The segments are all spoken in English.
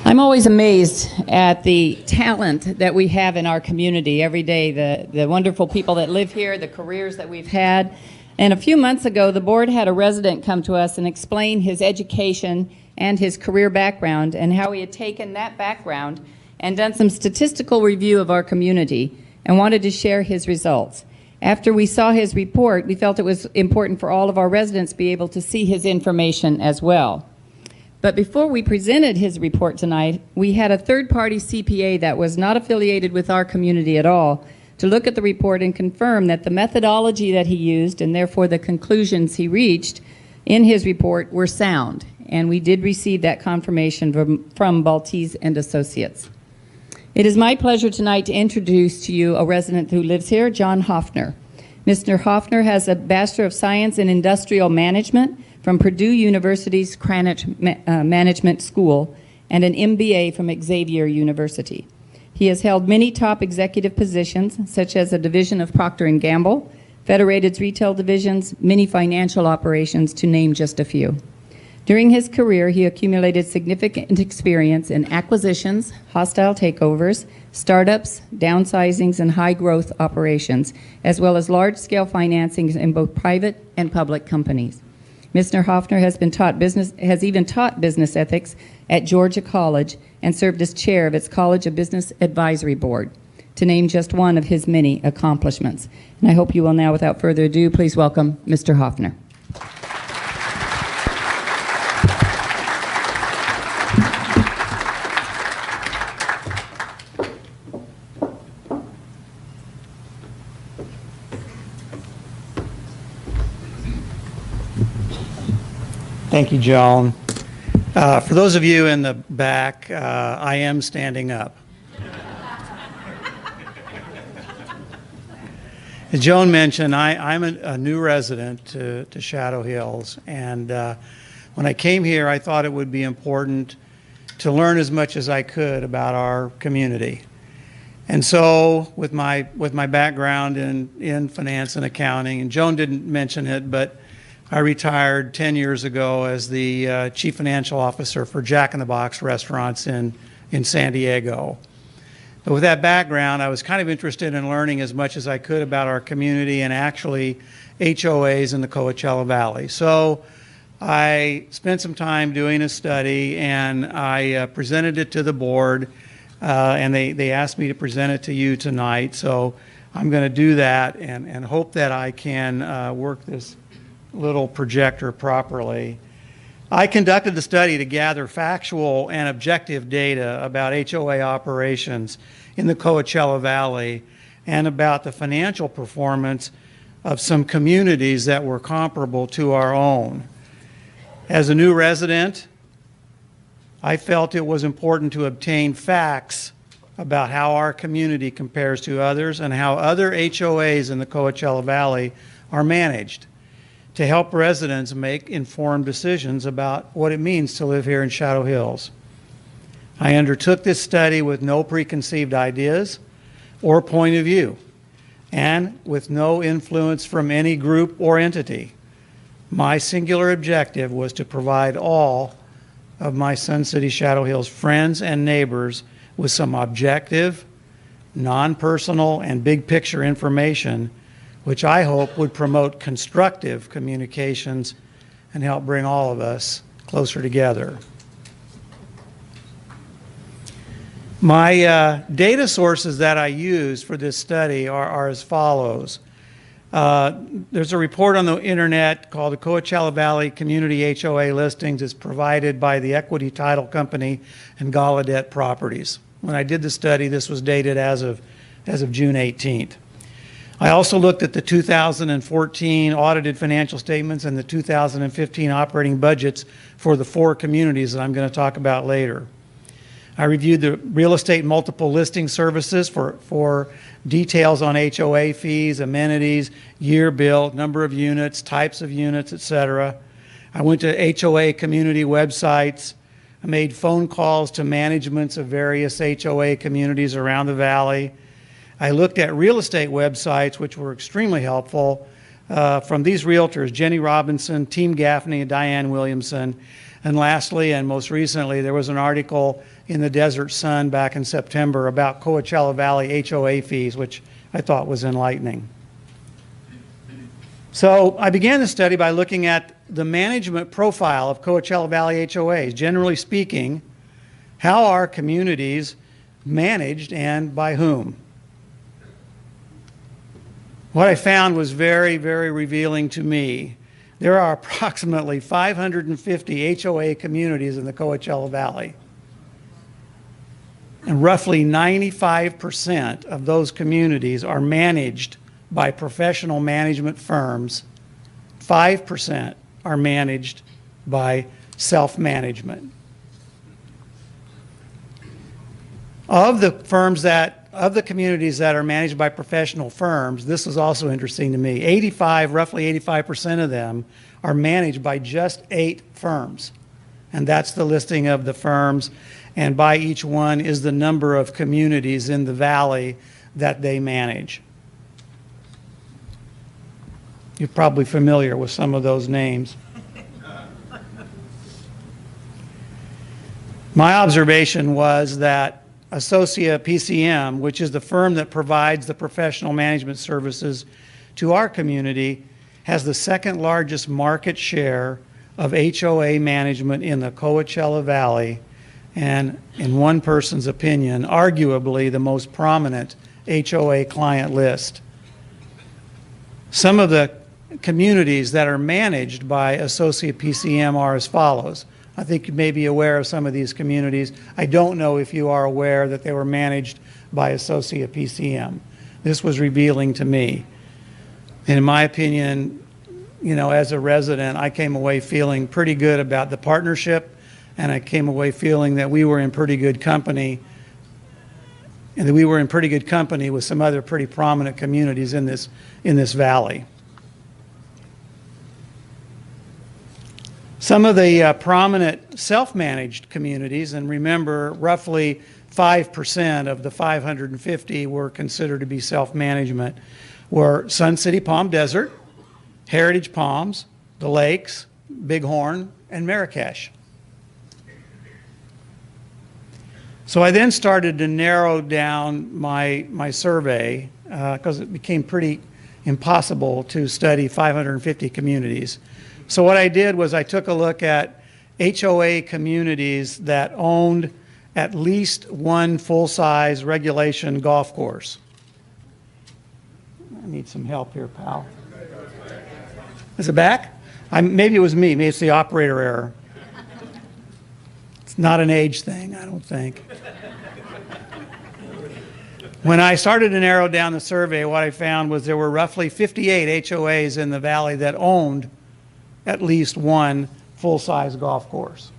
I'm always amazed at the talent that we have in our community every day, the wonderful people that live here, the careers that we've had. And a few months ago, the board had a resident come to us and explain his education and his career background and how he had taken that background and done some statistical review of our community and wanted to share his results. After we saw his report, we felt it was important for all of our residents to be able to see his information as well. But before we presented his report tonight, we had a third-party CPA that was not affiliated with our community at all to look at the report and confirm that the methodology that he used and therefore the conclusions he reached in his report were sound. And we did receive that confirmation from Baltese and Associates. It is my pleasure tonight to introduce to you a resident who lives here, John Hoffner. Mr. Hoffner has a Bachelor of Science in Industrial Management from Purdue University's Cranach Management School and an MBA from Xavier University. He has held many top executive positions, such as a division of Procter & Gamble, Federated's retail divisions, many financial operations, to name just a few. During his career, he accumulated significant experience in acquisitions, hostile takeovers, startups, downsizings, and high-growth operations, as well as large-scale financings in both private and public companies. Mr. Hoffner has even taught business ethics at Georgia College and served as chair of its College of Business Advisory Board, to name just one of his many accomplishments. And I hope you will now, without further ado, please welcome Mr. Hoffner. Thank you, Joan. For those of you in the back, I am standing up. As Joan mentioned, I'm a new resident to Shadow Hills, and when I came here, I thought it would be important to learn as much as I could about our community. And so, with my background in finance and accounting, and Joan didn't mention it, but I retired 10 years ago as the Chief Financial Officer for Jack in the Box restaurants in San Diego. But with that background, I was kind of interested in learning as much as I could about our community and actually HOAs in the Coachella Valley. So I spent some time doing a study, and I presented it to the board, and they asked me to present it to you tonight. So I'm going to do that and hope that I can work this little projector properly. I conducted the study to gather factual and objective data about HOA operations in the Coachella Valley and about the financial performance of some communities that were comparable to our own. As a new resident, I felt it was important to obtain facts about how our community compares to others and how other HOAs in the Coachella Valley are managed, to help residents make informed decisions about what it means to live here in Shadow Hills. I undertook this study with no preconceived ideas or point of view, and with no influence from any group or entity. My singular objective was to provide all of my Sun City Shadow Hills friends and neighbors with some objective, non-personal, and big picture information which I hope would promote constructive communications and help bring all of us together. My data sources that I use for this study are as follows. There's a report on the internet called the Coachella Valley Community HOA Listings. It's provided by the Equity Title Company and Gallaudet Properties. When I did the study, this was dated as of June 18th. I also looked at the 2014 audited financial statements and the 2015 operating budgets for the 4 communities that I'm going to talk about later. I reviewed the real estate multiple listing services for details on HOA fees, amenities, year built, number of units, types of units, etc. I went to HOA community websites. I made phone calls to managements of various HOA communities around the valley. I looked at real estate websites, which were extremely helpful, from these realtors, Jenny Robinson, Team Gaffney, and Diane Williamson. And lastly, and most recently, there was an article in the Desert Sun back in September about Coachella Valley HOA fees, which I thought was enlightening. So I began the study by looking at the management profile of Coachella Valley HOAs. Generally speaking, how are communities managed and by whom? What I found was very, very revealing to me. There are approximately 550 HOA communities in the Coachella Valley. And roughly 95% of those communities are managed by professional management firms. 5% are managed by self-management. Of the communities that are managed by professional firms, this is also interesting to me. Roughly 85% of them are managed by just 8 firms. And that's the listing of the firms. And by each one is the number of communities in the valley that they manage. You're probably familiar with some of those names. My observation was that Associa PCM, which is the firm that provides the professional management services to our community, has the second largest market share of HOA management in the Coachella Valley, and in one person's opinion, arguably the most prominent HOA client list. Some of the communities that are managed by Associa PCM are as follows. I think you may be aware of some of these communities. I don't know if you are aware that they were managed by Associa PCM. This was revealing to me. And in my opinion, you know, as a resident, I came away feeling pretty good about the partnership, and I came away feeling that we were in pretty good company, and that we were in pretty good company with some other pretty prominent communities in this valley. Some of the prominent self-managed communities, and remember, roughly 5% of the 550 were considered to be self-management, were Sun City Palm Desert, Heritage Palms, the Lakes, Bighorn, and Marrakesh. So I then started to narrow down my survey because it became pretty impossible to study 550 communities. So what I did was I took a look at HOA communities that owned at least one full-size regulation golf course. I need some help here, pal. Is it back? Maybe it was me. Maybe it's the operator error. It's not an age thing, I don't think. When I started to narrow down the survey, what I found was there were roughly 58 HOAs in the valley that owned at least one full-size golf course.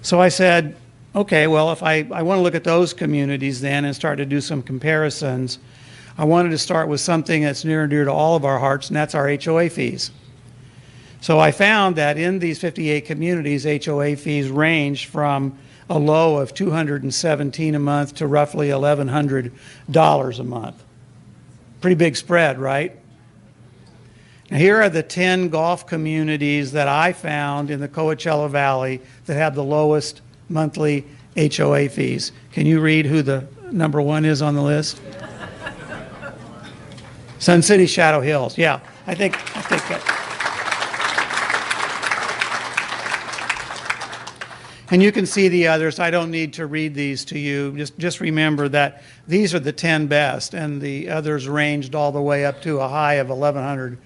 So I said, okay, well, if I want to look at those communities then and start to do some comparisons, I wanted to start with something that's near and dear to all of our hearts, and that's our HOA fees. So I found that in these 58 communities, HOA fees range from a low of $217 a month to roughly $1,100 a month. Pretty big spread, right? Now, here are the 10 golf communities that I found in the Coachella Valley that have the lowest monthly HOA fees. Can you read who the number one is on the list? Sun City, Shadow Hills. Yeah, I think that. And you can see the others. I don't need to read these to you. Just remember that these are the 10 best, and the others ranged all the way up to a high of $1,100.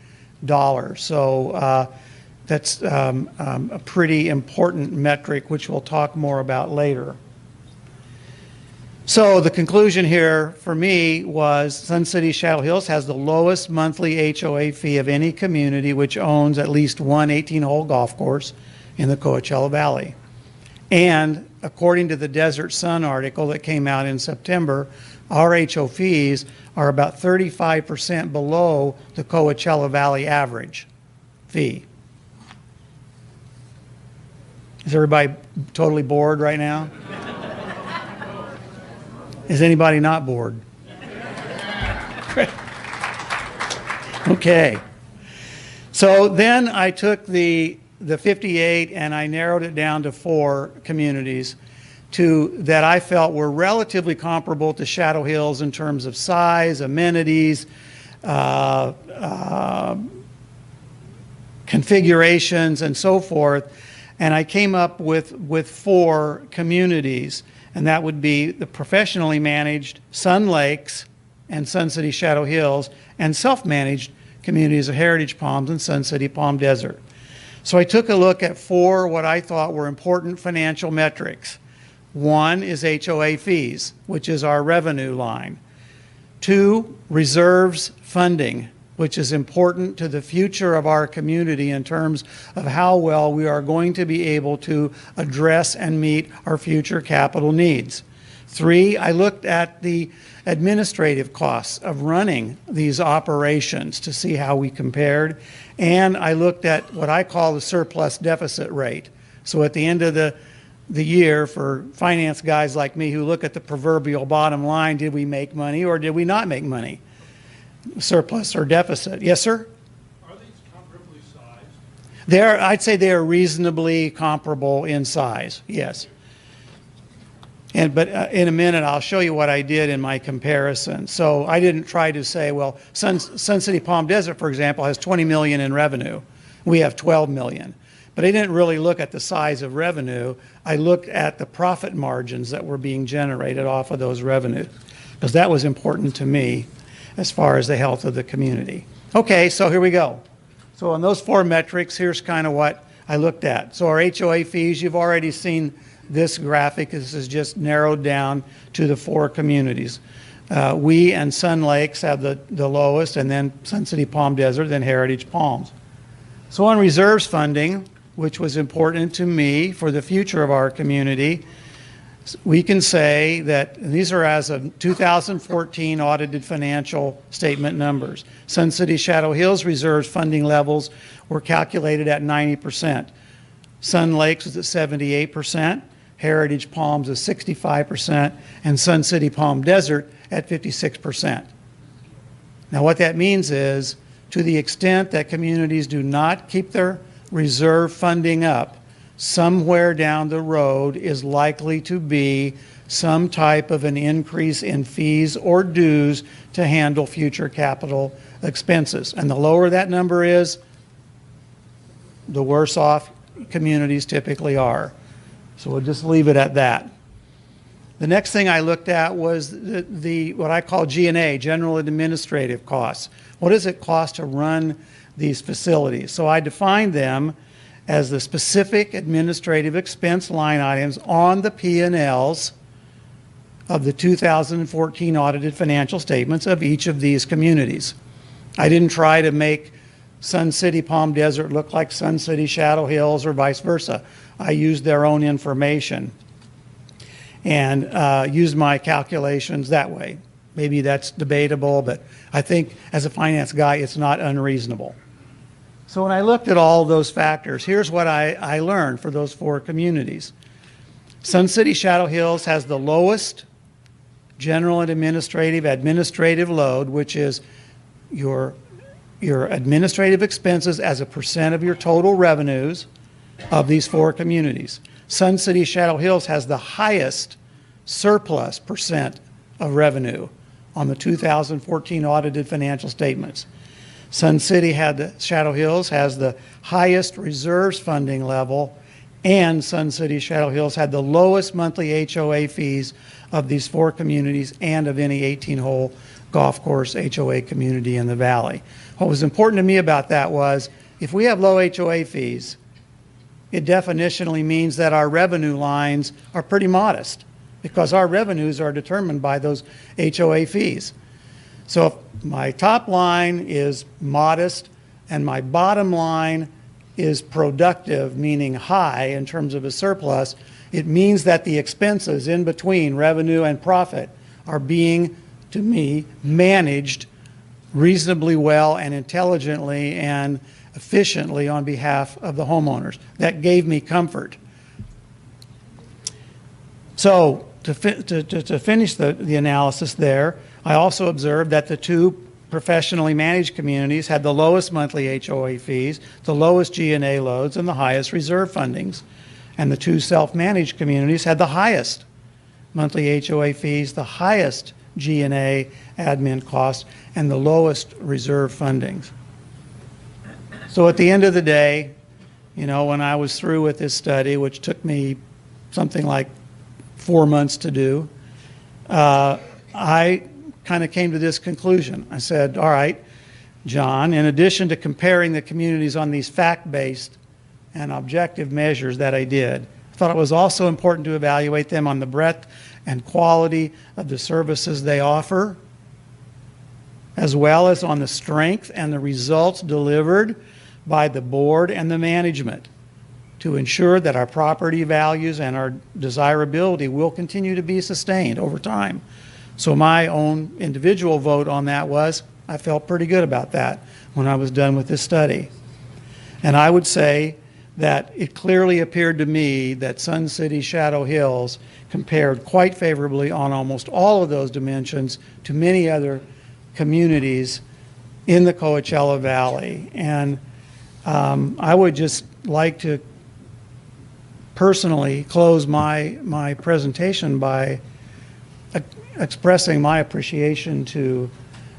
So that's a pretty important metric, which we'll talk more about later. So the conclusion here for me was Sun City Shadow Hills has the lowest monthly HOA fee of any community which owns at least one 18-hole golf course in the Coachella Valley. And according to the Desert Sun article that came out in September, our HO fees are about 35% below the Coachella Valley average fee. Is everybody totally bored right now? Is anybody not bored? Okay. So then I took the the 58 and I narrowed it down to 4 communities that I felt were relatively comparable to Shadow Hills in terms of size, amenities, configurations, and so forth. And I came up with 4 communities, and that would be the professionally managed Sun Lakes and Sun City Shadow Hills, and self-managed communities of Heritage Palms and Sun City Palm Desert. So I took a look at 4 what I thought were important financial metrics. 1 is HOA fees, which is our revenue line. 2, reserves funding, which is important to the future of our community in terms of how well we are going to be able to address and meet our future capital needs. 3, I looked at the administrative costs of running these operations to see how we compared, and I looked at what I call the surplus deficit rate. So at the end of the year, for finance guys like me who look at the proverbial bottom line, did we make money or did we not make money? Surplus or deficit. Yes, sir? Are these comparably sized? I'd say they are reasonably comparable in size, yes. But in a minute, I'll show you what I did in my comparison. So I didn't try to say, well, Sun City Palm Desert, for example, has 20 million in revenue. We have 12 million. But I didn't really look at the size of revenue. I looked at the profit margins that were being generated off of those revenues, because that was important to me as far as the health of the community. Okay, so here we go. So on those 4 metrics, here's kind of what I looked at. So our HOA fees, you've already seen this graphic. This is just narrowed down to the 4 communities. We and Sun Lakes have the lowest, and then Sun City Palm Desert, then Heritage Palms. So on reserves funding, which was important to me for the future of our community, we can say that these are as of 2014 audited financial statement numbers. Sun City Shadow Hills reserves funding levels were calculated at 90%. Sun Lakes was at 78%, Heritage Palms is 65%, and Sun City Palm Desert at 56%. Now what that means is, to the extent that communities do not keep their reserve funding up, somewhere down the road is likely to be some type of an increase in fees or dues to handle future capital expenses. And the lower that number is, the worse off communities typically are. So we'll just leave it at that. The next thing I looked at was the what I call G&A, general administrative costs. What does it cost to run these facilities? So I defined them as the specific administrative expense line items on the P&Ls of the 2014 audited financial statements of each of these communities. I didn't try to make Sun City Palm Desert look like Sun City Shadow Hills or vice versa. I used their own information and used my calculations that way. Maybe that's debatable, but I think as a finance guy, it's not unreasonable. So when I looked at all those factors, here's what I learned for those 4 communities. Sun City Shadow Hills has the lowest general and administrative load, which is your administrative expenses as a percent of your total revenues of these 4 communities. Sun City Shadow Hills has the highest surplus percent of revenue on the 2014 audited financial statements. Sun City Shadow Hills has the highest reserves funding level, and Sun City Shadow Hills had the lowest monthly HOA fees of these 4 communities and of any 18-hole golf course HOA community in the valley. What was important to me about that was, if we have low HOA fees, it definitionally means that our revenue lines are pretty modest, because our revenues are determined by those HOA fees. So if my top line is modest and my bottom line is productive, meaning high in terms of a surplus, it means that the expenses in between revenue and profit are being, to me, managed reasonably well and intelligently and efficiently on behalf of the homeowners. That gave me comfort. So to finish the analysis there, I also observed that the 2 professionally managed communities had the lowest monthly HOA fees, the lowest G&A loads, and the highest reserve fundings. And the 2 self-managed communities had the highest monthly HOA fees, the highest G&A admin costs, and the lowest reserve fundings. So at the end of the day, you know, when I was through with this study, which took me something like 4 months to do, I kind of came to this conclusion. I said, all right, John, in addition to comparing the communities on these fact-based and objective measures that I did, I thought it was also important to evaluate them on the breadth and quality of the services they offer, as well as on the strength and the results delivered by the board and the management to ensure that our property values and our desirability will continue to be sustained over time. So my own individual vote on that was, I felt pretty good about that when I was done with this study. And I would say that it clearly appeared to me that Sun City Shadow Hills compared quite favorably on almost all of those dimensions to many other communities in the Coachella Valley. And I would just like to personally close my presentation by expressing my appreciation to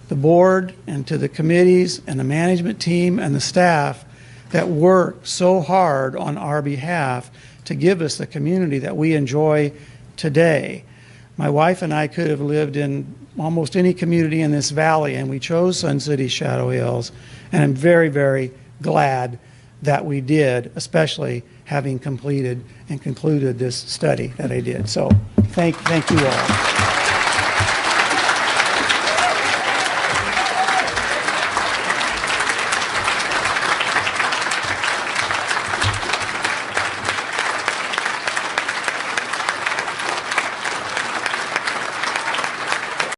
the board and to the committees and the management team and the staff that work so hard on our behalf to give us the community that we enjoy today. My wife and I could have lived in almost any community in this valley, and we chose Sun City Shadow Hills, and I'm very, very glad that we did, especially having completed and concluded this study that I did. So thank you all.